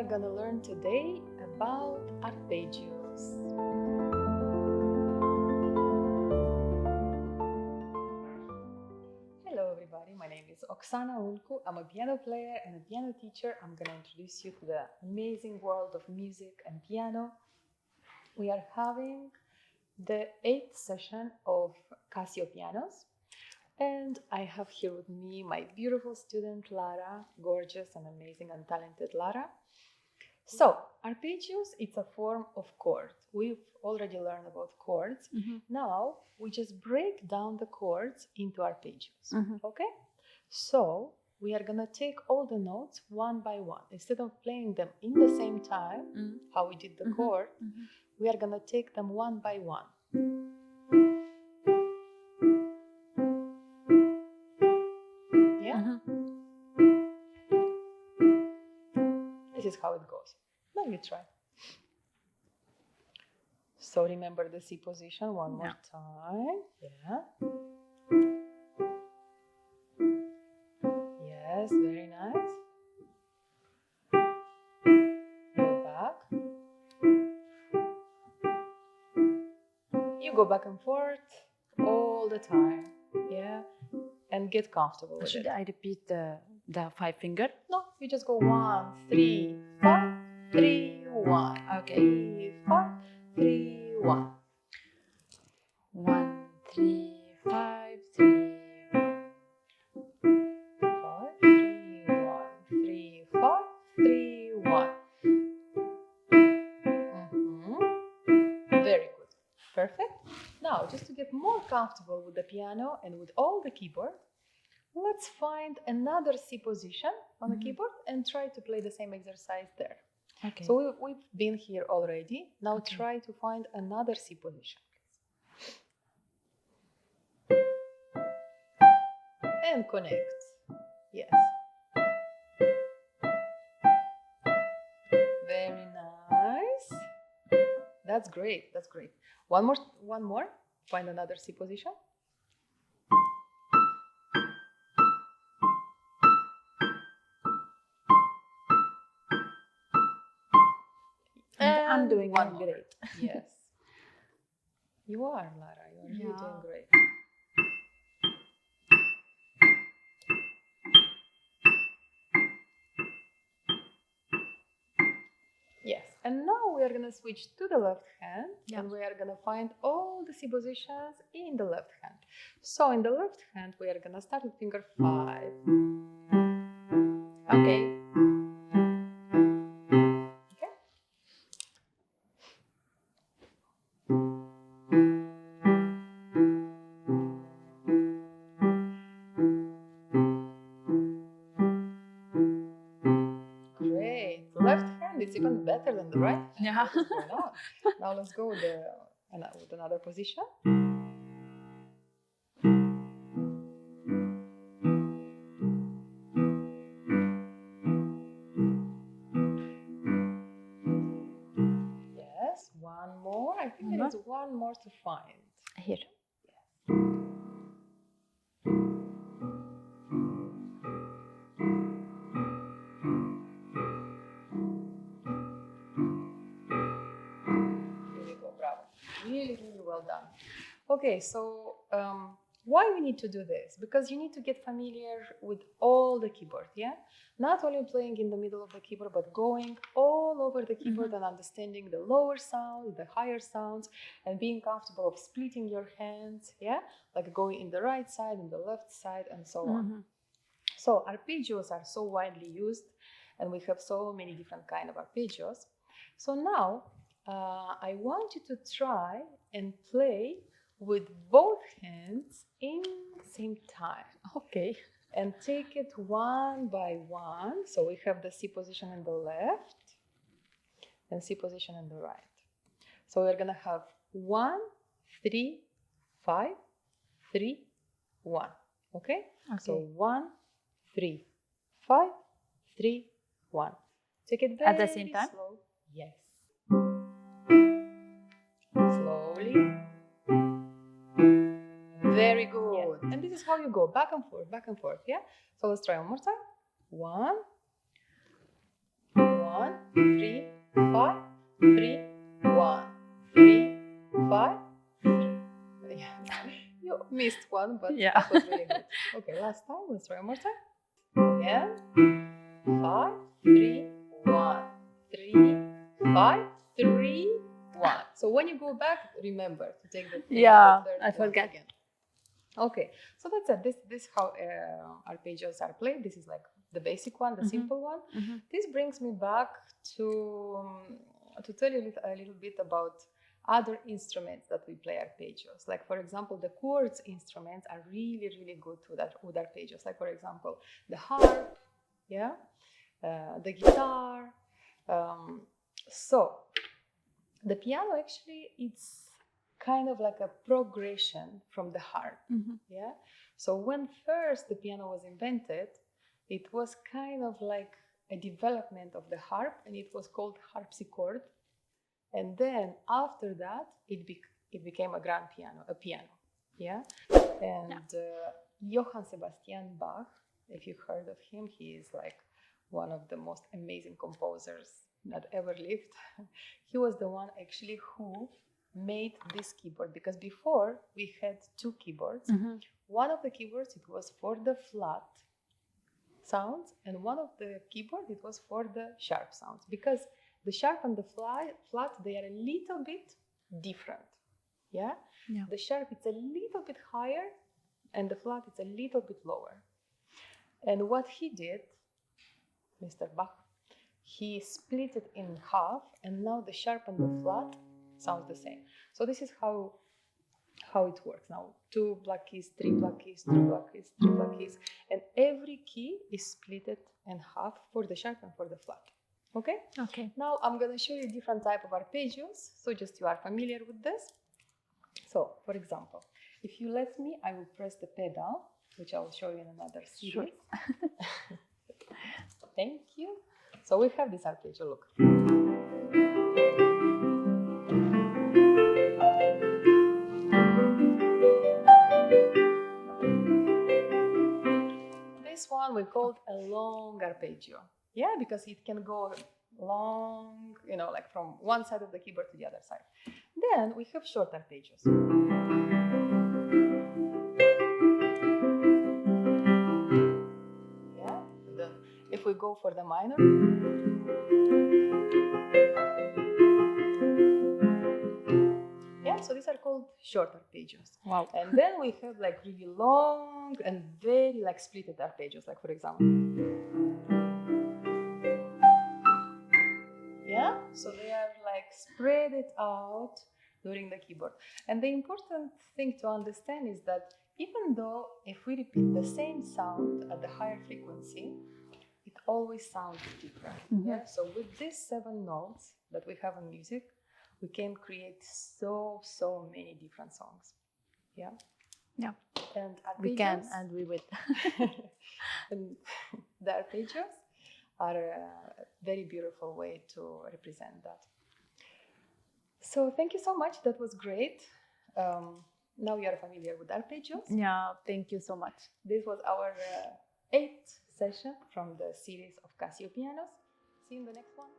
are going to learn today about arpeggios. Hello everybody, my name is Oksana Unku. I'm a piano player and a piano teacher. I'm going to introduce you to the amazing world of music and piano. We are having the 8th session of CASIO pianos. And I have here with me my beautiful student Lara, gorgeous and amazing and talented Lara. So, arpeggios, it's a form of chord. We've already learned about chords. Now, we just break down the chords into arpeggios, okay? So, we are gonna take all the notes one by one. Instead of playing them in the same time, how we did the chord, we are gonna take them one by one. Yeah? This is how it goes. Now you try. So remember the C position one more time. Yeah. Yes, very nice. Go back. You go back and forth all the time. Yeah. And get comfortable with it. Should I repeat the 5 finger? No, you just go 1, 3, 5, 3, 1. Okay. 3, 5, 3, 1. 1, 3, 5, 3, 5, 3, 1, 3, 5, 3, 1. Very good. Perfect. Now, just to get more comfortable with the piano and with all the keyboard, let's find another C position on the keyboard and try to play the same exercise there. Okay. So we've been here already. Now try to find another C position, please. And connect. Yes. Very nice. That's great. That's great. One more. Find another C position. I'm doing one great. Yes. You are, Lara. You are really doing great. Yes. And now we are going to switch to the left hand and we are going to find all the C positions in the left hand. So in the left hand, we are going to start with finger 5. Okay. Great. Left hand is even better than the right hand. Yeah. What is going on? Now let's go with another position. Yes, one more. I think there is one more to find. Here. Really, really well done. Okay, so why we need to do this? Because you need to get familiar with all the keyboard, yeah? Not only playing in the middle of the keyboard, but going all over the keyboard and understanding the lower sounds, the higher sounds, and being comfortable of splitting your hands, yeah? Like going in the right side, in the left side, and so on. So arpeggios are so widely used, and we have so many different kinds of arpeggios. So now, I want you to try and play with both hands in the same time. Okay. And take it one by one. So we have the C position in the left and C position in the right. So we're going to have 1, 3, 5, 3, 1. Okay? So 1, 3, 5, 3, 1. Take it very at the same time? slow. Yes. Slowly. Very good. Yes. And this is how you go back and forth, yeah? So let's try one more time. 1, 1, 1, 3, 5, 3, 1, 3, 5. Yeah. You missed one, but Yeah. that was really good. Okay, last time. Let's try one more time. Again. 5, 3, 1, 3, 5, 3, 1. So when you go back, remember to take the Yeah, third I one forget. again. Okay, so that's it. This how arpeggios are played. This is like the basic one, the simple one. This brings me back to tell you a little bit about other instruments that we play arpeggios. Like for example, the quartz instruments are really good with arpeggios. Like for example, the harp, yeah, the guitar. So the piano actually it's kind of like a progression from the harp. Yeah. So when first the piano was invented, it was kind of like a development of the harp, and it was called harpsichord. And then after that, it became a grand piano, a piano. Yeah. And Johann Sebastian Bach, if you heard of him, he is like one of the most amazing composers that ever lived. He was the one actually who made this keyboard, because before we had two keyboards. One of the keyboards, it was for the flat sounds, and one of the keyboard, it was for the sharp sounds, because the sharp and the flat, they are a little bit different. Yeah? The sharp, it's a little bit higher, and the flat, it's a little bit lower. And what he did, Mr. Bach, he split it in half, and now the sharp and the flat sounds the same. So this is how it works now. 2 black keys, 3 black keys, 3 black keys, 3 black keys, and every key is split in half for the sharp and for the flat. Okay? Okay. Now I'm gonna show you different type of arpeggios, so just you are familiar with this. So, for example, if you let me, I will press the pedal, which I will show you in another series. Sure. Thank you. So we have this arpeggio, look. This one we called a long arpeggio. Yeah, because it can go long, like from one side of the keyboard to the other side. Then we have short arpeggios. Yeah, if we go for the minor. Yeah, so these are called short arpeggios. Wow. And then we have like really long and very like splitted arpeggios, like for example. Yeah, so they are like spread it out during the keyboard. And the important thing to understand is that even though if we repeat the same sound at the higher frequency, it always sounds different. Yeah? So with these 7 notes that we have in music, we can create so many different songs. Yeah. Yeah. And arpeggios, We can, and we will. and the arpeggios are a very beautiful way to represent that. So thank you so much. That was great. Now you are familiar with arpeggios. Yeah, thank you so much. This was our 8th session from the series of CASIO pianos. See you in the next one.